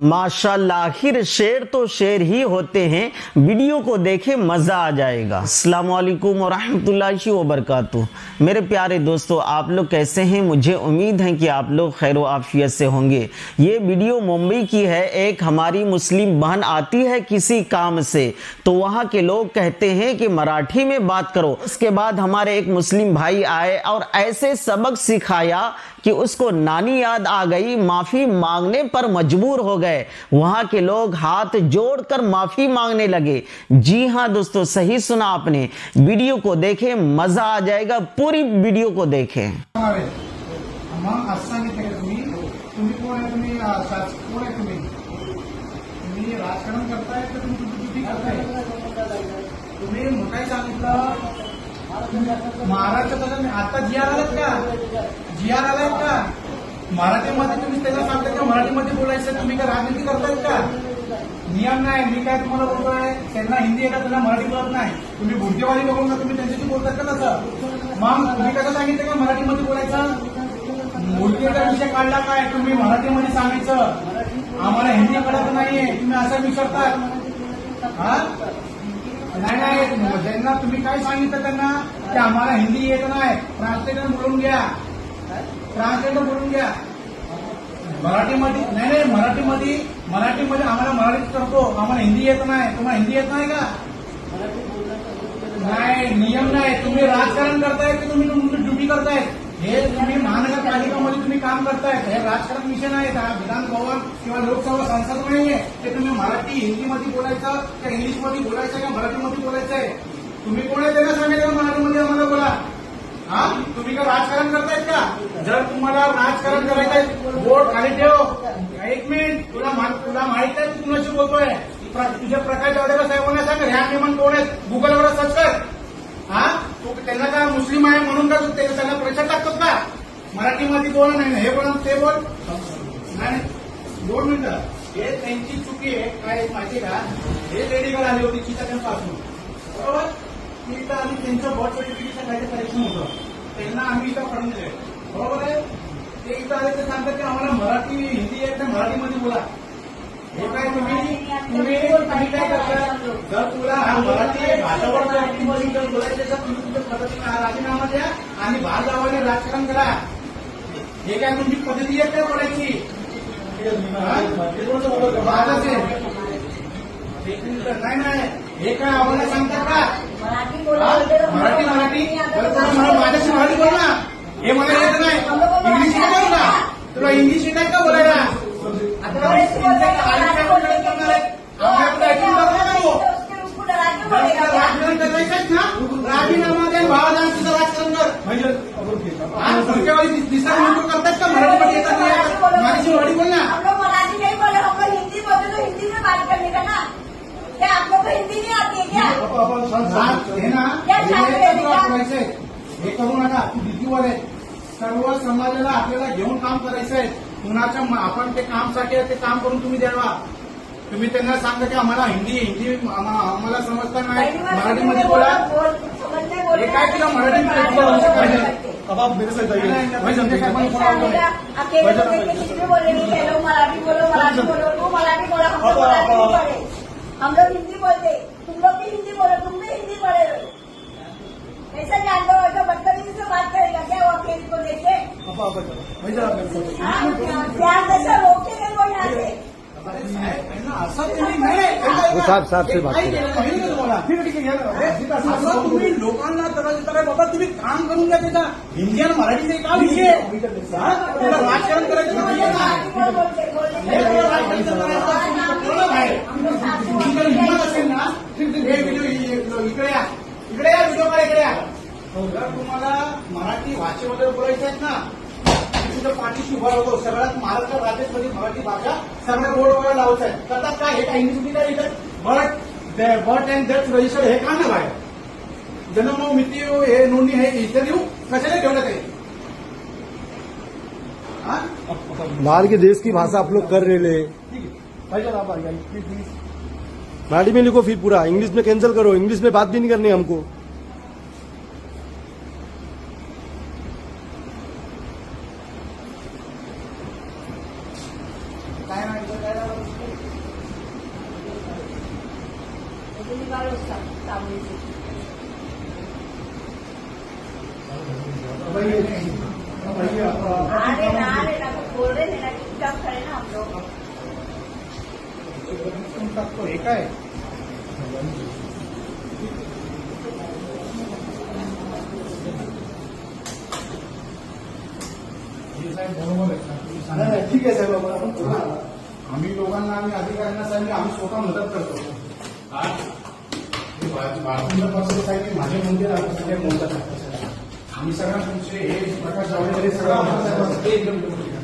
माशाल्लाह, आखिर शेर तो शेर ही होते हैं। वीडियो को देखे मजा आ जाएगा। अस्सलाम वालेकुम व रहमतुल्लाहि व बरकातुहू। मेरे प्यारे दोस्तों, आप लोग कैसे हैं? मुझे उम्मीद है कि आप लोग खैर व आफियत से होंगे। ये वीडियो मुंबई की है। एक हमारी मुस्लिम बहन आती है किसी काम से, तो वहाँ के लोग कहते हैं कि मराठी में बात करो। उसके बाद हमारे एक मुस्लिम भाई आए और ऐसे सबक सिखाया कि उसको नानी याद आ गई। माफी मांगने पर मजबूर हो गए। वहां के लोग हाथ जोड़कर माफी मांगने लगे। जी हां दोस्तों, सही सुना आपने। वीडियो को देखें, मजा आ जाएगा। पूरी वीडियो को देखें। मग असं सांगितलं का तुम्ही तुम्ही कोण आहे? तुम्ही कोण आहे? तुम्ही राजकारण करताय का तुम्ही ड्युटी करताय? तुम्ही काय सांगितलं? महाराष्ट्रात आता जी आर आलात का? जी आर आलाय का? मराठीमध्ये तुम्ही त्याला सांगताय का मराठीमध्ये बोलायचं? तुम्ही काय राजनीती करतायत का? नियम नाही. मी काय तुम्हाला बोलतोय, त्यांना हिंदी येतात, त्यांना मराठी बोलत नाही. तुम्ही बुद्धिवादी बघून का तुम्ही त्यांच्याशी बोलताय का तसं? मग तुम्ही कसं सांगितलं का मराठीमध्ये बोलायचं? मूर्तीचा विषय काढला काय? तुम्ही मराठीमध्ये सांगायचं, आम्हाला हिंदी कळत नाहीये, तुम्ही असं विचारता? हा नाही, ज्यांना तुम्ही काय सांगितलं त्यांना की आम्हाला हिंदी येत नाही, ट्रान्सलेटर बोलून घ्या, ट्रान्सलेटर बोलून घ्या. मराठीमध्ये नाही, मराठीमध्ये आम्हाला मराठीत करतो, आम्हाला हिंदी येत नाही. तुम्हाला हिंदी येत नाही का? नाही, नियम नाही. तुम्ही राजकारण करताय की तुम्ही ड्युटी करताय? हे तुम्ही महानगरपालिकामध्ये तुम्ही काम करताय. हे राजकारण विषय नाही. विधान भवन किंवा लोकसभा संसद नाहीये. ते तुम्ही मराठी हिंदीमध्ये बोलायचं का इंग्लिशमध्ये बोलायचं का मराठीमध्ये बोलायचं आहे? तुम्ही कोण आहे त्यांना सांगायचं मराठीमध्ये आम्हाला बोला. हा, तुम्ही का राजकारण करतायत का? जर तुम्हाला राजकारण करायचं आहे, बोट खाली ठेव. एक मिनिट, तुला माहित आहे तू कुणाशी बोलतोय? तुझ्या प्रकाश जावडेकर साहेबांना सांग, ह्या नियमन कोण आहेत गुगलवर सर्च कर. हा, तू त्यांना का मुस्लिम आहे म्हणून का त्यांना प्रेशर टाकतोस का? मराठीमध्ये बोल, नाही हे बोल ते बोल. नाही, 2 मिनिटं. हे त्यांची चुकी आहे. काय माहिती का? हे लेडीकडे आली होती चिताकांपासून, बरोबर? ती इथं आम्ही त्यांचं बर्थ सर्टिफिकेशन काय करेक्शन होतं, त्यांना आम्ही इथं पडून दिले, बरोबर आहे? ते इथं आले ते सांगतात की आम्हाला मराठी हिंदी येत नाही, मराठीमध्ये बोला. हे काय तुम्ही काय करता? जर तुला हा मराठी भाषावर जर बोलायचं तर तुम्ही तुमच्या पद्धतीने हा राजीनामा द्या आणि बाहेर जावाने राजकारण करा. हे काय तुमची पद्धती आहे काय बोलायची? नाही, हे काय आम्हाला सांगतात का? मराठी माझ्याशी मराठी बोल ना. हे मला येत नाही, इंग्लिश येत नाही का? तुला इंग्लिश येत आहे का बोलायला? राजीनामा दे, बाळाजान तुझं राजकारण कर. दिसा म्हणून करतात का? मराठीमध्ये येतात माझ्याशी मराठी बोल ना. मराठी नहीं बोले, हमको हिंदी बोलते तो हिंदी में बात करने का ना. क्या आप लोग को हिंदी नहीं आती है क्या? हे ना, हे करू नका. तू भीतीवर आहे. सर्व समाजाला आपल्याला घेऊन काम करायचंय. कुणाच्या आपण ते कामसाठी ते काम करून तुम्ही द्यावा. तुम्ही त्यांना सांगा की आम्हाला हिंदी आम्हाला समजता नाही, मराठीमध्ये बोला. हे काय तुला मराठी अब आप मेरे साथ जाइए. भाई समझे क्या? अकेले किसी बोले नहीं है, लोग मराठी बोलो, तू मराठी बोला, हम लोग मराठी नहीं पढ़े, हम लोग हिंदी बोलते. तुम लोग भी हिंदी बोलो, तुम भी हिंदी पढ़े. ऐसा जान लो, ऐसा बदतमीजी से बात करेगा क्या वो अकेले को देखे? ध्यान दशा रोके गए वो यहाँ से. साहेब से बात असं तुम्ही लोकांना तर बाबा तुम्ही काम करून घ्या. त्याचा हिंदी आणि मराठीचे का विषय? राजकारण करायचं हिंमत असेल ना, हे व्हिडिओ इकडे या, व्हिडिओ का इकडे या. जर तुम्हाला मराठी भाषेमध्ये बोलायचं आहे ना, तुझ्या पाठीशी उभा होतो. सगळ्यात महाराष्ट्र राज्यामध्ये मराठी भाषा सगळ्या बोर्ड वगैरे लावत आहे. करतात काय? हे काय इंग्लिश काय लिहितात? बर्थ अँड डेथ रजिस्टर हे का नाही बाहेर? जन्म मृत्यू हे नोंदणी हे इथं देऊ कशाला ठेवण्यात आहे? बाहर के देश की भाषा आप लोग कर रहे हैं. ठीक आहे, पाहिजे आप प्लीज. मराठी में लिखो फिर पूरा. इंग्लिश में कैंसिल करो. इंग्लिश में बात भी नहीं करनी हमको. काय नाही तुम्ही काय सांगितलं अरे ना तो बोल रहे थे ना चुपचाप खड़े ना हम लोग तो हे काय हे साहेब बरोबर आहे ना. नाही, नाही, ठीक आहे साहेब आपण करू ना. आम्ही लोकांना आम्ही अधिकाऱ्यांना सांगितलं आम्ही स्वतः मदत करतो. भारतीय पक्ष साहेब माझे मंदिर सगळे म्हणतात आम्ही सगळ्या तुमचे हे प्रकाश जावडेकर हे सगळं